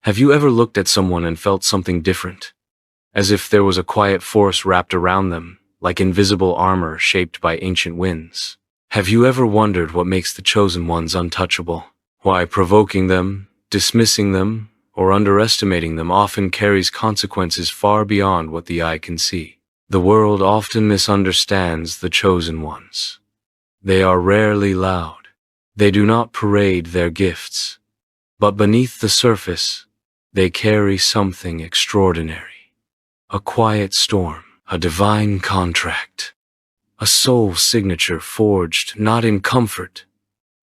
Have you ever looked at someone and felt something different? As if there was a quiet force wrapped around them, like invisible armor shaped by ancient winds. Have you ever wondered what makes the chosen ones untouchable? Why provoking them, dismissing them, or underestimating them often carries consequences far beyond what the eye can see. The world often misunderstands the chosen ones. They are rarely loud. They do not parade their gifts. But beneath the surface, they carry something extraordinary. A quiet storm, a divine contract, a soul signature forged not in comfort,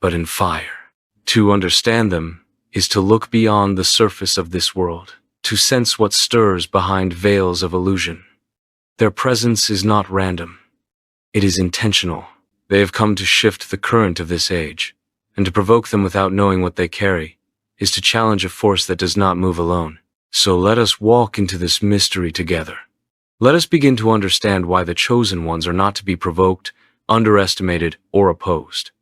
but in fire. To understand them is to look beyond the surface of this world, to sense what stirs behind veils of illusion. Their presence is not random. It is intentional. They have come to shift the current of this age, and to provoke them without knowing what they carry is to challenge a force that does not move alone. So let us walk into this mystery together. Let us begin to understand why the chosen ones are not to be provoked, underestimated, or opposed.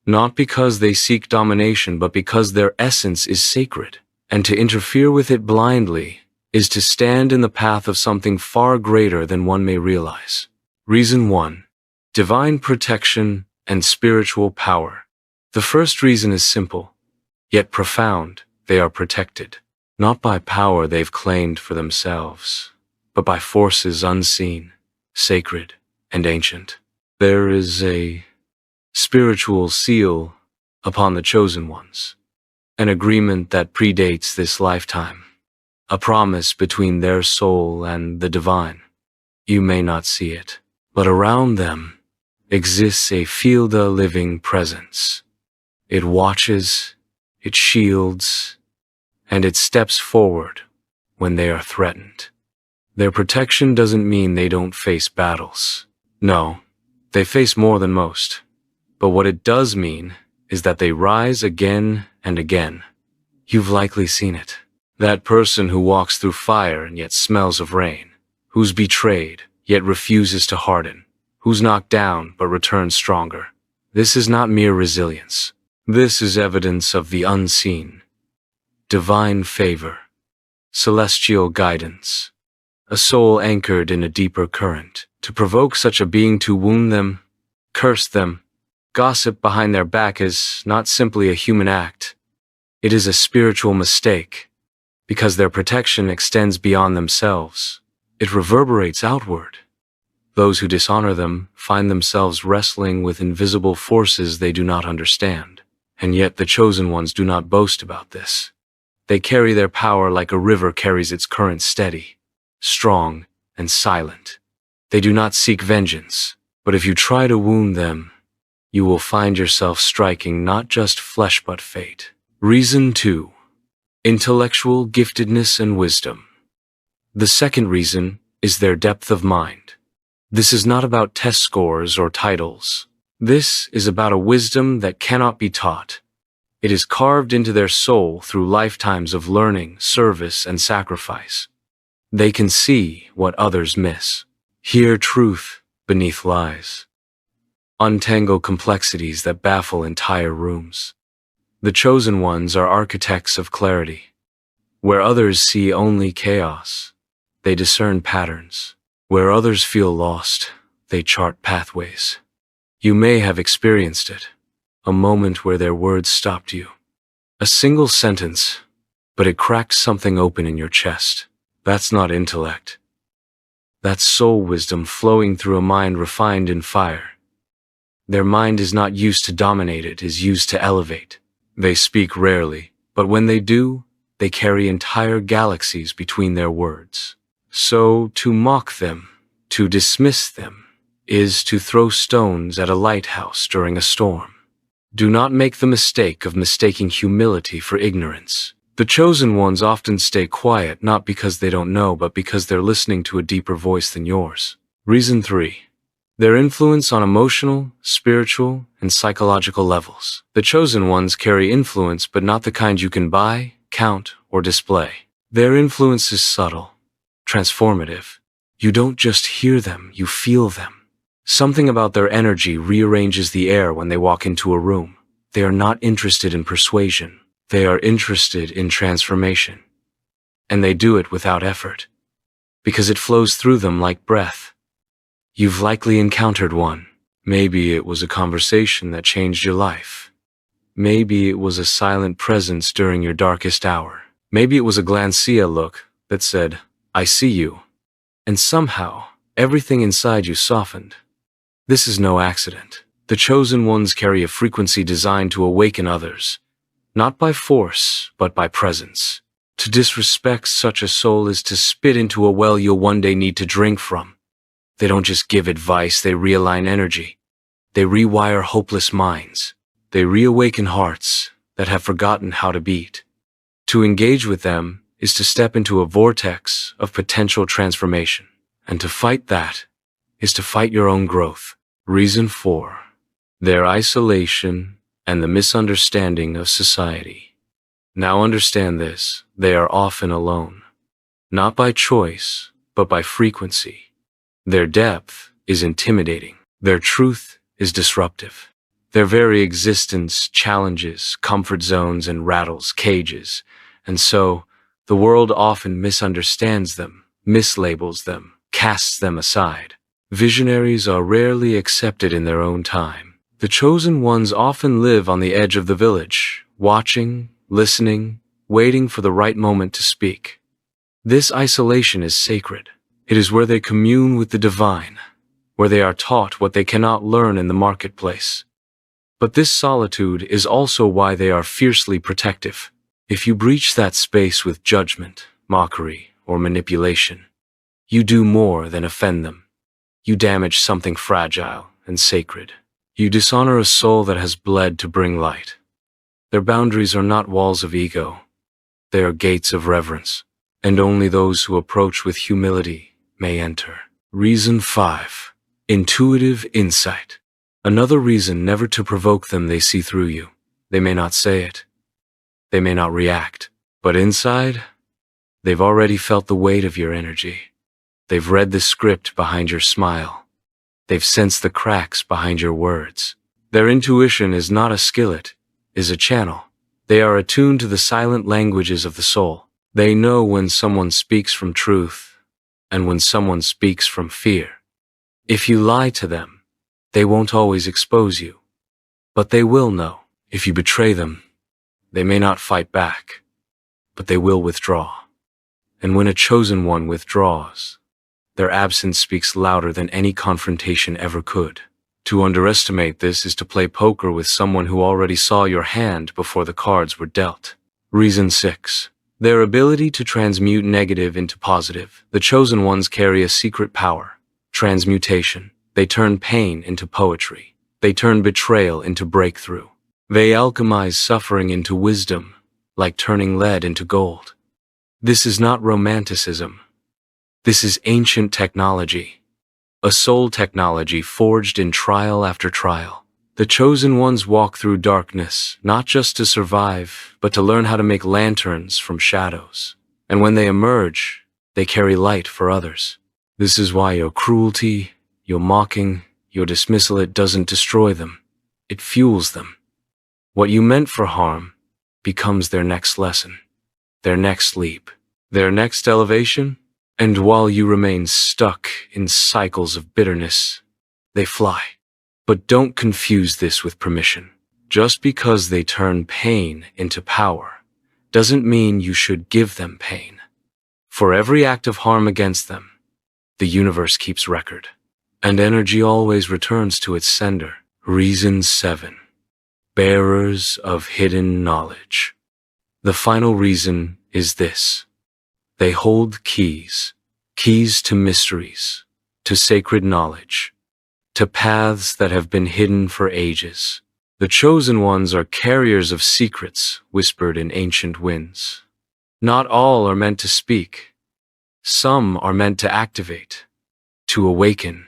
Not because they seek domination, but because their essence is sacred, and to interfere with it blindly is to stand in the path of something far greater than one may realize. Reason 1. Divine protection and spiritual power. The first reason is simple, yet profound. They are protected, not by power they've claimed for themselves, but by forces unseen, sacred, and ancient. There is a spiritual seal upon the chosen ones, an agreement that predates this lifetime, a promise between their soul and the divine. You may not see it, but around them exists a feel-the-living presence. It watches, it shields, and it steps forward when they are threatened. Their protection doesn't mean they don't face battles. No, they face more than most. But what it does mean is that they rise again and again. You've likely seen it. That person who walks through fire and yet smells of rain, who's betrayed yet refuses to harden, who's knocked down but returns stronger. This is not mere resilience. This is evidence of the unseen. Divine favor, celestial guidance, a soul anchored in a deeper current. To provoke such a being to wound them, curse them, gossip behind their back is not simply a human act. It is a spiritual mistake, because their protection extends beyond themselves. It reverberates outward. Those who dishonor them find themselves wrestling with invisible forces they do not understand. And yet the chosen ones do not boast about this. They carry their power like a river carries its current, steady, strong, and silent. They do not seek vengeance, but if you try to wound them, you will find yourself striking not just flesh but fate. Reason 2. Intellectual giftedness and wisdom. The second reason is their depth of mind. This is not about test scores or titles. This is about a wisdom that cannot be taught. It is carved into their soul through lifetimes of learning, service, and sacrifice. They can see what others miss, hear truth beneath lies, untangle complexities that baffle entire rooms. The chosen ones are architects of clarity. Where others see only chaos, they discern patterns. Where others feel lost, they chart pathways. You may have experienced it, a moment where their words stopped you. A single sentence, but it cracked something open in your chest. That's not intellect. That's soul wisdom flowing through a mind refined in fire. Their mind is not used to dominate, it is used to elevate. They speak rarely, but when they do, they carry entire galaxies between their words. So, to mock them, to dismiss them, is to throw stones at a lighthouse during a storm. Do not make the mistake of mistaking humility for ignorance. The chosen ones often stay quiet not because they don't know, but because they're listening to a deeper voice than yours. Reason 3. Their influence on emotional, spiritual, and psychological levels. The chosen ones carry influence, but not the kind you can buy, count, or display. Their influence is subtle, transformative. You don't just hear them, you feel them. Something about their energy rearranges the air when they walk into a room. They are not interested in persuasion. They are interested in transformation. and they do it without effort, because it flows through them like breath. You've likely encountered one. Maybe it was a conversation that changed your life. Maybe it was a silent presence during your darkest hour. Maybe it was a glancia look that said, "I see you," and somehow everything inside you softened. This is no accident. The chosen ones carry a frequency designed to awaken others, not by force, but by presence. To disrespect such a soul is to spit into a well you'll one day need to drink from. They don't just give advice, they realign energy. They rewire hopeless minds. They reawaken hearts that have forgotten how to beat. To engage with them is to step into a vortex of potential transformation. And to fight that is to fight your own growth. Reason 4. Their isolation and the misunderstanding of society. Now understand this, they are often alone. Not by choice, but by frequency. Their depth is intimidating. Their truth is disruptive. Their very existence challenges comfort zones and rattles cages. And so, the world often misunderstands them, mislabels them, casts them aside. Visionaries are rarely accepted in their own time. The chosen ones often live on the edge of the village, watching, listening, waiting for the right moment to speak. This isolation is sacred. It is where they commune with the divine, where they are taught what they cannot learn in the marketplace. But this solitude is also why they are fiercely protective. If you breach that space with judgment, mockery, or manipulation, you do more than offend them. You damage something fragile and sacred. You dishonor a soul that has bled to bring light. Their boundaries are not walls of ego. They are gates of reverence, and only those who approach with humility may enter. Reason 5. Intuitive insight. Another reason never to provoke them: they see through you. They may not say it. They may not react. But inside, they've already felt the weight of your energy. They've read the script behind your smile. They've sensed the cracks behind your words. Their intuition is not a skillet, is a channel. They are attuned to the silent languages of the soul. They know when someone speaks from truth and when someone speaks from fear. If you lie to them, they won't always expose you, but they will know. If you betray them, they may not fight back, but they will withdraw. And when a chosen one withdraws, their absence speaks louder than any confrontation ever could. To underestimate this is to play poker with someone who already saw your hand before the cards were dealt. Reason 6. Their ability to transmute negative into positive. The chosen ones carry a secret power: transmutation. They turn pain into poetry. They turn betrayal into breakthrough. They alchemize suffering into wisdom, like turning lead into gold. This is not romanticism. This is ancient technology. A soul technology forged in trial after trial. The chosen ones walk through darkness, not just to survive, but to learn how to make lanterns from shadows. And when they emerge, they carry light for others. This is why your cruelty, your mocking, your dismissal, it doesn't destroy them. It fuels them. What you meant for harm becomes their next lesson, their next leap, their next elevation. And while you remain stuck in cycles of bitterness, they fly. But don't confuse this with permission. Just because they turn pain into power doesn't mean you should give them pain. For every act of harm against them, the universe keeps record, and energy always returns to its sender. Reason 7. Bearers of hidden knowledge. The final reason is this: they hold keys to mysteries, to sacred knowledge, to paths that have been hidden for ages. The chosen ones are carriers of secrets whispered in ancient winds. Not all are meant to speak. Some are meant to activate, to awaken,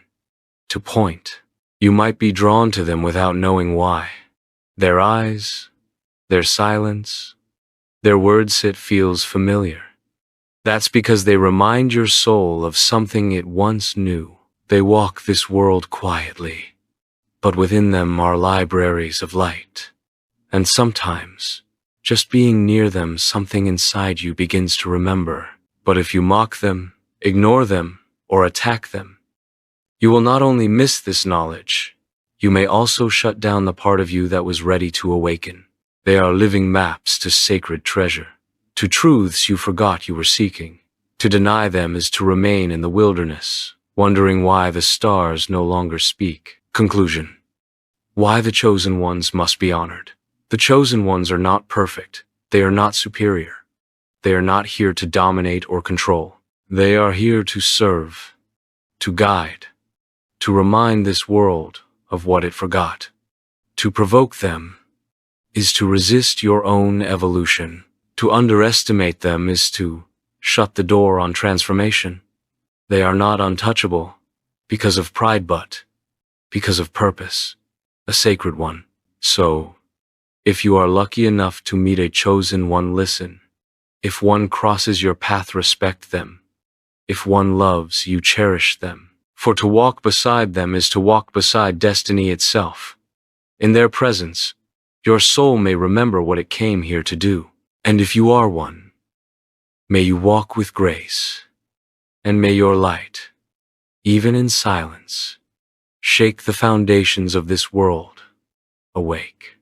to point. You might be drawn to them without knowing why. Their eyes, their silence, their words, it feels familiar. That's because they remind your soul of something it once knew. They walk this world quietly, but within them are libraries of light. And sometimes, Just being near them, something inside you begins to remember. But if you mock them, ignore them, or attack them, you will not only miss this knowledge, you may also shut down the part of you that was ready to awaken. They are living maps to sacred treasure, to truths you forgot you were seeking. To deny them is to remain in the wilderness, wondering why the stars no longer speak. Conclusion. Why the chosen ones must be honored. The chosen ones are not perfect. They are not superior. They are not here to dominate or control. They are here to serve, to guide, to remind this world of what it forgot. To provoke them is to resist your own evolution. To underestimate them is to shut the door on transformation. They are not untouchable because of pride, but because of purpose, a sacred one. So, if you are lucky enough to meet a chosen one, listen. If one crosses your path, respect them. If one loves you, cherish them. For to walk beside them is to walk beside destiny itself. In their presence, your soul may remember what it came here to do. And if you are one, may you walk with grace, and may your light, even in silence, shake the foundations of this world awake.